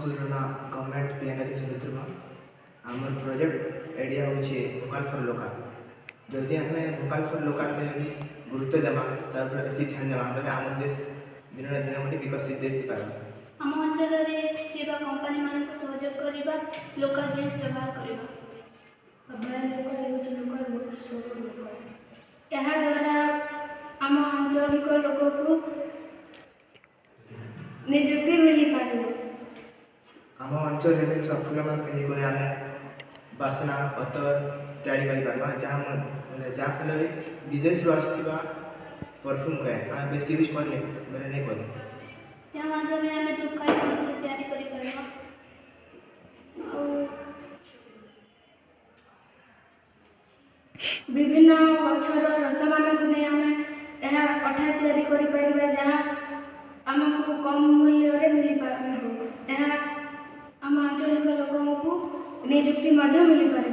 ସ୍କୁଲର ନା ଗଭର୍ଣ୍ଣମେଣ୍ଟ ପିଏନ୍ଏଚ୍ ସୁନିତ୍ରିମା। ଆମର ପ୍ରୋଜେକ୍ଟ ଆଇଡ଼ିଆ ହେଉଛି ଭୋକାଲ୍ ଫର୍ ଲୋକାଲ୍। ଯଦି ଆମେ ଭୋକାଲ୍ ଫର୍ ଲୋକାଲ୍ରେ ଯଦି ଗୁରୁତ୍ୱ ଦେବା ତା ଉପରେ ବେଶୀ ଧ୍ୟାନ ଦେବା ବୋଲେ ଆମ ଦେଶ ଦିନରେ ଦିନ ଗୋଟେ ବିକଶିତ ଦେଶ ହେଇପାରିବ। ଆମ ଅଞ୍ଚଳରେ ଥିବା କମ୍ପାନୀମାନଙ୍କୁ ସହଯୋଗ କରିବା, ଲୋକାଲ ଜିନିଷ ବ୍ୟବହାର କରିବା। ଏହାଦ୍ୱାରା ଆମ ଆଞ୍ଚଳିକ ଲୋକକୁ ନିଯୁକ୍ତି ମିଳିପାରିବ। ଆମ ଅଞ୍ଚଳରେ ମିଳୁଥିବା ଫୁଲମାନଙ୍କୁ କେମିତି ଆମେ ବାସ୍ନା ପତ୍ର ତିଆରି କରିପାରିବା, ଯାହାଫଳରେ ବିଦେଶରୁ ଆସୁଥିବା ପରଫ୍ୟୁମ୍କୁ ଆମେ ବେଶୀ ୟୁଜ୍ କରିଲେ ବୋଲେ ନାଇଁ କରୁ। ଏହା ମାଧ୍ୟମରେ ଆମେ ଧୂପକାଠି ମଧ୍ୟ ତିଆରି କରିପାରିବା। ଆଉ ବିଭିନ୍ନ ଗଛର ରସମାନଙ୍କୁ ନେଇ ଆମେ ଏହା ଅଠା ତିଆରି କରିପାରିବା, ଯାହା ଆମକୁ କମ୍ ମୂଲ୍ୟରେ ମିଳିପାରିବ। ଏହା ଆମ ଆଞ୍ଚଳିକ ଲୋକଙ୍କୁ ନିଯୁକ୍ତି ମଧ୍ୟ ମିଳିପାରିବ।